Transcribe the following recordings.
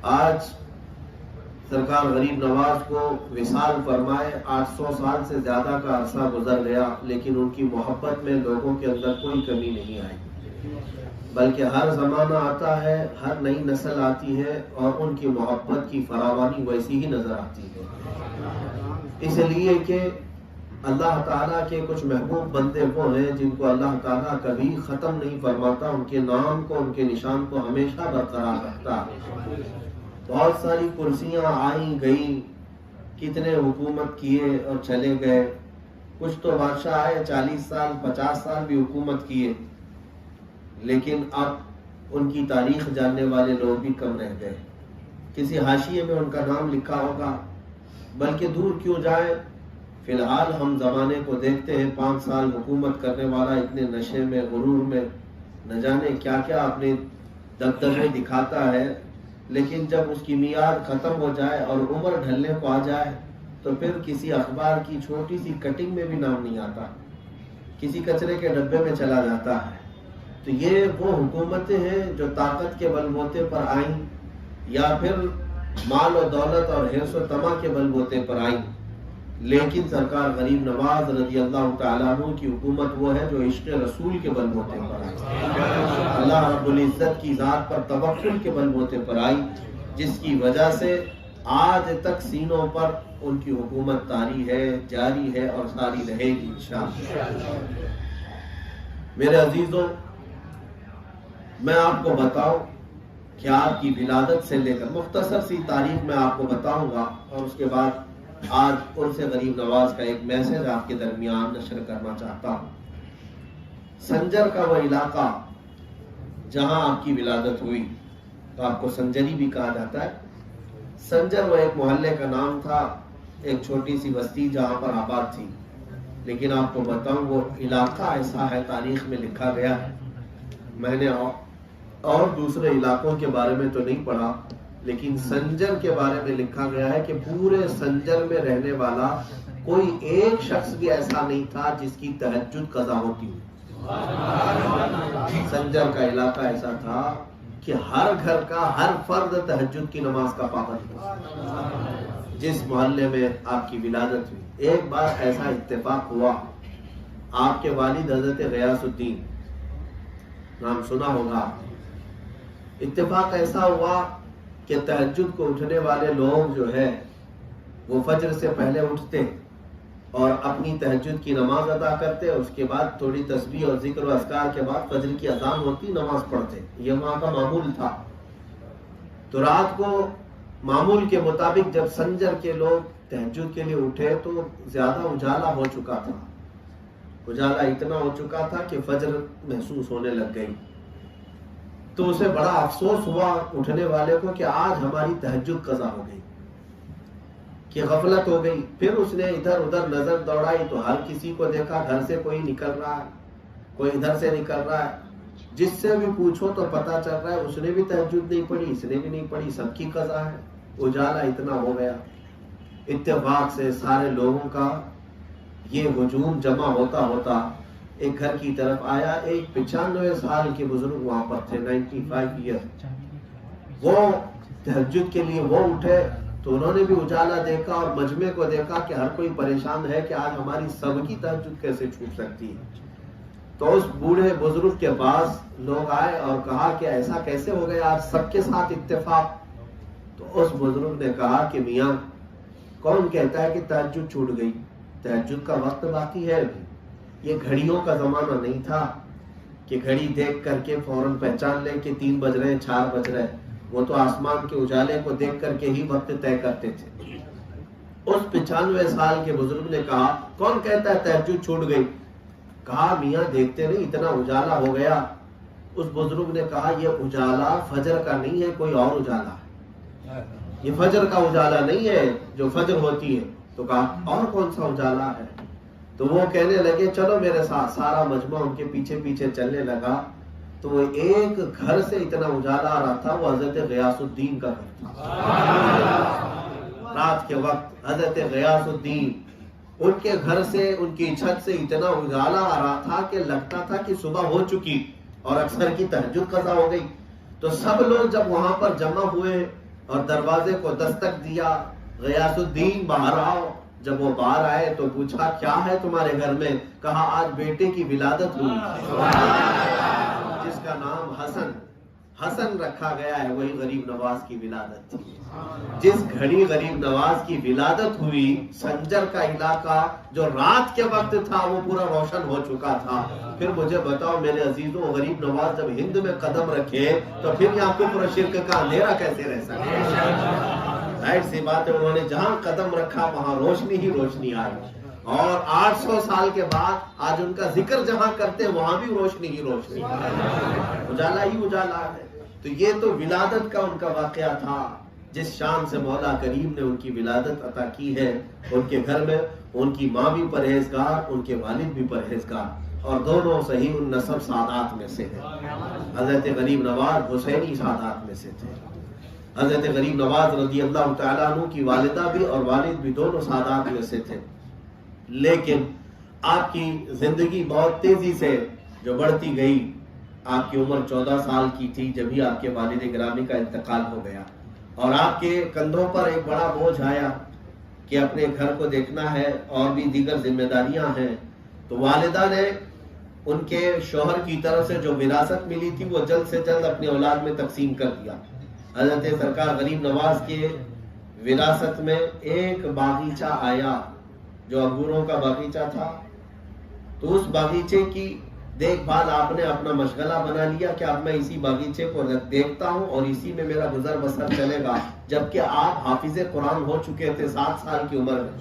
آج سرکار غریب نواز کو وصال فرمائے 800 سال سے زیادہ کا عرصہ گزر گیا، لیکن ان کی محبت میں لوگوں کے اندر کوئی کمی نہیں آئی، بلکہ ہر زمانہ آتا ہے، ہر نئی نسل آتی ہے اور ان کی محبت کی فراوانی ویسی ہی نظر آتی ہے۔ اس لیے کہ اللہ تعالیٰ کے کچھ محبوب بندے وہ ہیں جن کو اللہ تعالیٰ کبھی ختم نہیں فرماتا، ان کے نام کو، ان کے نشان کو ہمیشہ برقرار رکھتا ہے۔ بہت ساری کرسیاں آئیں گئیں، کتنے حکومت کیے اور چلے گئے، کچھ تو بادشاہ آئے 40 سال 50 سال بھی حکومت کیے، لیکن اب ان کی تاریخ جاننے والے لوگ بھی کم رہ گئے۔ کسی حاشیے میں ان کا نام لکھا ہوگا، بلکہ دور کیوں جائے، فی الحال ہم زمانے کو دیکھتے ہیں، 5 سال حکومت کرنے والا اتنے نشے میں، غرور میں، نہ جانے کیا کیا اپنے دبدبے دکھاتا ہے، لیکن جب اس کی میعاد ختم ہو جائے اور عمر ڈھلنے کو آ جائے تو پھر کسی اخبار کی چھوٹی سی کٹنگ میں بھی نام نہیں آتا، کسی کچرے کے ڈبے میں چلا جاتا ہے۔ تو یہ وہ حکومتیں ہیں جو طاقت کے بل بوتے پر آئیں یا پھر مال و دولت اور حرص و طمع کے بل بوتے پر آئیں، لیکن سرکار غریب نواز رضی اللہ تعالیٰ عنہ کی حکومت وہ ہے جو عشق رسول کے بل بوتے پر آئی، اللہ رب العزت کی ذات پر توکل کے بل بوتے پر آئی، جس کی وجہ سے آج تک سینوں پر ان کی حکومت طاری ہے، جاری ہے اور جاری رہے گی انشاءاللہ۔ میرے عزیزوں، میں آپ کو بتاؤں کہ آپ کی ولادت سے لے کر مختصر سی تاریخ میں آپ کو بتاؤں گا، اور اس کے بعد آج عرس غریب نواز کا ایک میسج آپ کے درمیان نشر کرنا چاہتا ہوں۔ سنجر کا وہ علاقہ جہاں آپ کی ولادت ہوئی، تو آپ کو سنجری بھی کہا جاتا ہے۔ سنجر وہ ایک محلے کا نام تھا، ایک چھوٹی سی بستی جہاں پر آباد تھی، لیکن آپ کو بتاؤں وہ علاقہ ایسا ہے، تاریخ میں لکھا گیا ہے، میں نے اور دوسرے علاقوں کے بارے میں تو نہیں پڑھا، لیکن سنجر کے بارے میں لکھا گیا ہے کہ پورے سنجر میں رہنے والا کوئی ایک شخص بھی ایسا نہیں تھا جس کی تہجد قضا ہوتی ہو۔ سنجر کا علاقہ ایسا تھا کہ ہر گھر کا ہر فرد تہجد کی نماز کا پابند تھا۔ جس محلے میں آپ کی ولادت ہوئی، ایک بار ایسا اتفاق ہوا، آپ کے والد حضرت غیاث الدین، نام سنا ہوگا، اتفاق ایسا ہوا کہ تہجد کو اٹھنے والے لوگ جو ہے وہ فجر سے پہلے اٹھتے اور اپنی تہجد کی نماز ادا کرتے، اس کے بعد تھوڑی تسبیح اور ذکر و اذکار کے بعد فجر کی اذان ہوتی، نماز پڑھتے، یہ وہاں کا معمول تھا۔ تو رات کو معمول کے مطابق جب سنجر کے لوگ تہجد کے لیے اٹھے تو زیادہ اجالا ہو چکا تھا، اجالا اتنا ہو چکا تھا کہ فجر محسوس ہونے لگ گئی۔ تو اسے بڑا افسوس ہوا اٹھنے والے کو کہ آج ہماری تہجد قضا ہو گئی، کہ غفلت ہو گئی۔ پھر اس نے ادھر ادھر نظر دوڑائی تو ہر کسی کو دیکھا، گھر سے کوئی نکل رہا ہے، کوئی ادھر سے نکل رہا ہے، جس سے بھی پوچھو تو پتا چل رہا ہے اس نے بھی تہجد نہیں پڑھی، اس نے بھی نہیں پڑھی، سب کی قضا ہے۔ اجالا اتنا ہو گیا، اتفاق سے سارے لوگوں کا یہ ہجوم جمع ہوتا ہوتا ایک گھر کی طرف آیا۔ ایک 95 سال کے بزرگ وہاں پر تھے، 95 ایئر، وہ تہجد کے لیے وہ اٹھے تو انہوں نے بھی اجالا دیکھا اور مجمع کو دیکھا کہ ہر کوئی پریشان ہے کہ آج ہماری سب کی تہجد کیسے چھوٹ سکتی ہے۔ تو اس بوڑھے بزرگ کے پاس لوگ آئے اور کہا کہ ایسا کیسے ہو گیا، آج سب کے ساتھ اتفاق۔ تو اس بزرگ نے کہا کہ میاں، کون کہتا ہے کہ تہجد چھوٹ گئی، تہجد کا وقت باقی ہے ابھی۔ یہ گھڑیوں کا زمانہ نہیں تھا کہ گھڑی دیکھ کر کے فوراً پہچان لیں کہ 3 بج رہے ہیں، 4 بج رہے ہیں، وہ تو آسمان کے اجالے کو دیکھ کر کے ہی وقت طے کرتے تھے۔ اس 95 سال کے بزرگ نے کہا، کون کہتا ہے تہجد چھوٹ گئی؟ کہا میاں دیکھتے نہیں اتنا اجالا ہو گیا۔ اس بزرگ نے کہا یہ اجالا فجر کا نہیں ہے، کوئی اور اجالا ہے، یہ فجر کا اجالا نہیں ہے جو فجر ہوتی ہے۔ تو کہا اور کون سا اجالا ہے؟ تو وہ کہنے لگے چلو میرے ساتھ، سارا مجمع ان کے پیچھے پیچھے چلنے لگا۔ تو وہ ایک گھر سے اتنا اجالا آ رہا تھا، وہ حضرت غیاث الدین کا گھر تھا۔ رات کے وقت حضرت غیاث الدین، ان کے گھر سے، ان کی چھت سے اتنا اجالا آ رہا تھا کہ لگتا تھا کہ صبح ہو چکی اور اکثر کی تہجد قضا ہو گئی۔ تو سب لوگ جب وہاں پر جمع ہوئے اور دروازے کو دستک دیا، غیاث الدین باہر آؤ۔ جب وہ باہر آئے تو پوچھا کیا ہے تمہارے گھر میں؟ کہا آج بیٹے کی ولادت ہوئی جس کا نام حسن رکھا گیا ہے، وہی غریب نواز کی ولادت تھی۔ جس گھڑی غریب نواز کی ولادت ہوئی، سنجر کا علاقہ جو رات کے وقت تھا وہ پورا روشن ہو چکا تھا۔ پھر مجھے بتاؤ میرے عزیزوں، غریب نواز جب ہند میں قدم رکھے تو پھر یہاں کفر و شرک کا اندھیرا کیسے رہ سکے؟ ظاہر سی بات ہے، انہوں نے جہاں قدم رکھا وہاں روشنی ہی روشنی آئی، اور 800 سال کے بعد آج ان کا ذکر جہاں کرتے ہیں وہاں بھی روشنی ہی روشنی، اجالا ہی اجالا ہے۔ تو یہ تو ولادت کا ان کا واقعہ تھا، جس شان سے مولا کریم نے ان کی ولادت عطا کی ہے۔ ان کے گھر میں ان کی ماں بھی پرہیزگار، ان کے والد بھی پرہیزگار، اور دونوں صحیح النسب سادات میں سے ہیں۔ حضرت غریب نواز حسینی سادات میں سے تھے۔ حضرت غریب نواز رضی اللہ تعالیٰ عنہ کی والدہ بھی اور والد بھی دونوں سادات میں سے تھے، لیکن آپ کی زندگی بہت تیزی سے جو بڑھتی گئی، آپ کی عمر 14 سال کی تھی جب ہی آپ کے والد گرامی کا انتقال ہو گیا، اور آپ کے کندھوں پر ایک بڑا بوجھ آیا کہ اپنے گھر کو دیکھنا ہے اور بھی دیگر ذمہ داریاں ہیں۔ تو والدہ نے ان کے شوہر کی طرف سے جو وراثت ملی تھی وہ جلد سے جلد اپنی اولاد میں تقسیم کر دیا۔ حضرت سرکار غریب نواز کے وراثت میں ایک باغیچہ آیا جو انگوروں کا باغیچہ تھا، تو اس باغیچے کی دیکھ بھال آپ نے اپنا مشغلہ بنا لیا کہ اب میں اسی باغیچے کو دیکھتا ہوں اور اسی میں میرا گزر بسر چلے گا، جبکہ آپ حافظ قرآن ہو چکے تھے 7 سال کی عمر میں،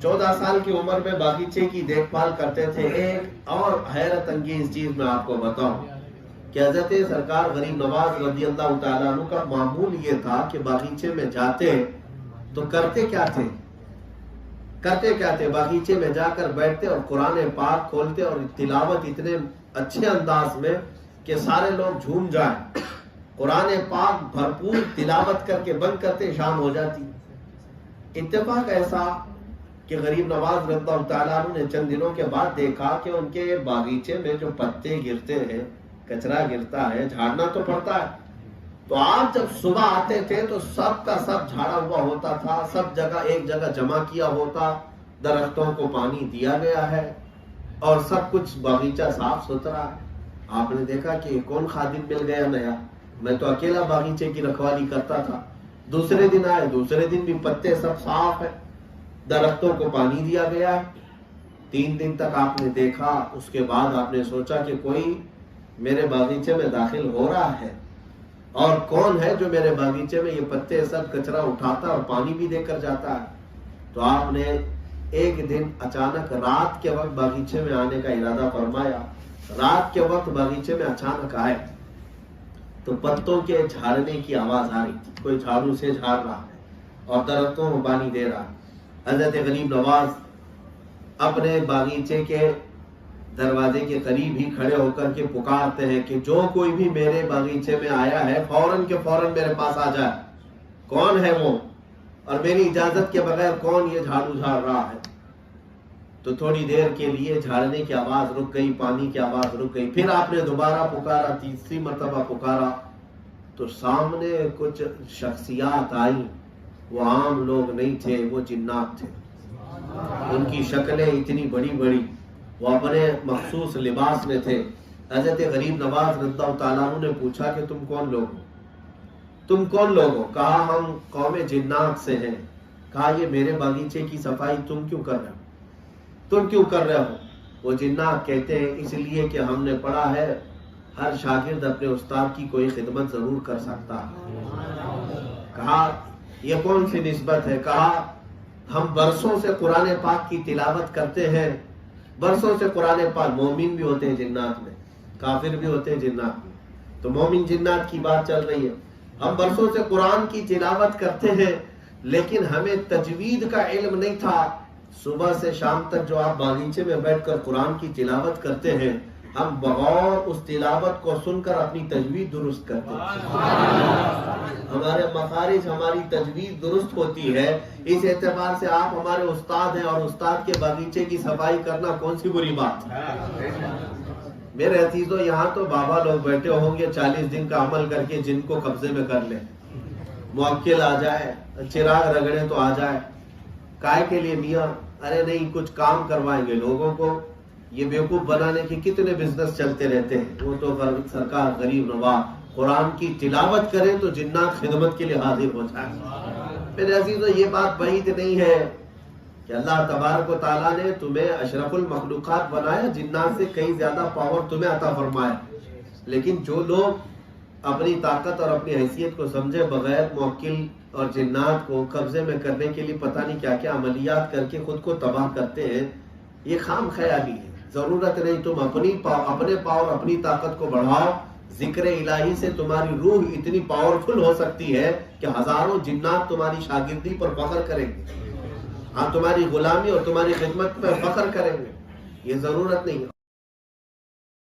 14 سال کی عمر میں باغیچے کی دیکھ بھال کرتے تھے۔ ایک اور حیرت انگیز چیز میں آپ کو بتاؤں کہ حضرت سرکار غریب نواز رضی اللہ تعالیٰ عنہ کا معمول یہ تھا کہ باغیچے میں جاتے تو کرتے کیا تھے باغیچے میں جا کر بیٹھتے اور قرآن پاک کھولتے اور تلاوت اتنے اچھے انداز میں کہ سارے لوگ جھوم جائیں، قرآن پاک بھرپور تلاوت کر کے بند کرتے، شام ہو جاتی۔ اتفاق ایسا کہ غریب نواز رضی اللہ تعالیٰ عنہ نے چند دنوں کے بعد دیکھا کہ ان کے باغیچے میں جو پتے گرتے ہیں، کچرا گرتا ہے، جھاڑنا تو پڑتا ہے، تو آپ جب صبح آتے تھے تو سب کا سب جھاڑا ہوا ہوتا تھا، سب جگہ ایک جگہ جمع کیا ہوتا، درختوں کو پانی دیا گیا ہے اور سب کچھ باغیچہ صاف ستھرا ہے۔ آپ نے دیکھا کہ کون خادم مل گیا نیا، میں تو اکیلا باغیچے کی رکھوالی کرتا تھا۔ دوسرے دن آئے، دوسرے دن بھی پتے سب صاف ہے، درختوں کو پانی دیا گیا ہے۔ 3 دن تک آپ نے دیکھا، اس کے بعد آپ نے سوچا کہ کوئی میرے باغیچے میں داخل ہو رہا ہے، اور کون ہے جو میرے باغیچے میں یہ پتے سب کچرا اٹھاتا اور پانی بھی دے کر جاتا ہے۔ تو آپ نے ایک دن اچانک رات کے وقت باغیچے میں آنے کا ارادہ فرمایا۔ رات کے وقت باغیچے میں اچانک آئے تو پتوں کے جھاڑنے کی آواز آ رہی تھی، کوئی جھاڑو سے جھاڑ رہا ہے اور درختوں کو پانی دے رہا ہے۔ حضرت غریب نواز اپنے باغیچے کے دروازے کے قریب ہی کھڑے ہو کر کے پکارتے ہیں کہ جو کوئی بھی میرے باغیچے میں آیا ہے فوراً کے فوراً میرے پاس آ جائے، کون ہے وہ اور میری اجازت کے بغیر کون یہ جھاڑو جھاڑ رہا ہے۔ تو تھوڑی دیر کے لیے جھاڑنے کی آواز رک گئی، پانی کی آواز رک گئی، پھر آپ نے دوبارہ پکارا، تیسری مرتبہ پکارا تو سامنے کچھ شخصیات آئیں، وہ عام لوگ نہیں تھے، وہ جنات تھے۔ ان کی شکلیں اتنی بڑی بڑی، وہ اپنے مخصوص لباس میں تھے۔ حضرت غریب نواز رضی اللہ تعالیٰ عنہ نے پوچھا کہ تم کون لوگ ہو؟ کہا ہم قوم جنات سے ہیں۔ کہا یہ میرے باغیچے کی صفائی تم کیوں کر رہے ہو؟ وہ جنات کہتے ہیں اس لیے کہ ہم نے پڑھا ہے ہر شاگرد اپنے استاد کی کوئی خدمت ضرور کر سکتا ہے۔ کہا یہ کون سی نسبت ہے؟ کہا ہم برسوں سے قرآن پاک کی تلاوت کرتے ہیں، برسوں سے قرآن پاک، مومن بھی ہوتے ہیں جنات میں، کافر بھی ہوتے ہیں جنات میں، تو مومن جنات کی بات چل رہی ہے۔ ہم برسوں سے قرآن کی تلاوت کرتے ہیں لیکن ہمیں تجوید کا علم نہیں تھا۔ صبح سے شام تک جو آپ باغیچے میں بیٹھ کر قرآن کی تلاوت کرتے ہیں، ہم بغور اس تلاوت کو سن کر اپنی تجوید درست کرتے ہیں، ہمارے مخارج، ہماری تجوید درست ہوتی ہے۔ اس اعتبار سے آپ ہمارے استاد ہیں اور استاد کے باغیچے کی صفائی کرنا کون سی بری بات ہے؟ میرے عزیزوں یہاں تو بابا لوگ بیٹھے ہوں گے 40 دن کا عمل کر کے جن کو قبضے میں کر لیں، موکل آ جائے، چراغ رگڑے تو آ جائے، کائے کے لیے میاں؟ ارے نہیں، کچھ کام کروائیں گے لوگوں کو، یہ بیوقوف بنانے کے کتنے بزنس چلتے رہتے ہیں۔ وہ تو سرکار غریب نواز قرآن کی تلاوت کرے تو جنات خدمت کے لیے حاضر ہو جائے۔ میرے عزیزوں یہ بات بعید نہیں ہے کہ اللہ تبارک و تعالیٰ نے تمہیں اشرف المخلوقات بنایا، جنات سے کئی زیادہ پاور تمہیں عطا فرمایا، لیکن جو لوگ اپنی طاقت اور اپنی حیثیت کو سمجھے بغیر موکل اور جنات کو قبضے میں کرنے کے لیے پتہ نہیں کیا کیا عملیات کر کے خود کو تباہ کرتے ہیں، یہ خام خیالی ہے۔ ضرورت نہیں، تم اپنے پاور اپنی طاقت کو بڑھاؤ، ذکر الہی سے تمہاری روح اتنی پاورفل ہو سکتی ہے کہ ہزاروں جنات تمہاری شاگردی پر فخر کریں گے، ہاں تمہاری غلامی اور تمہاری خدمت پر فخر کریں گے۔ یہ ضرورت نہیں ہے۔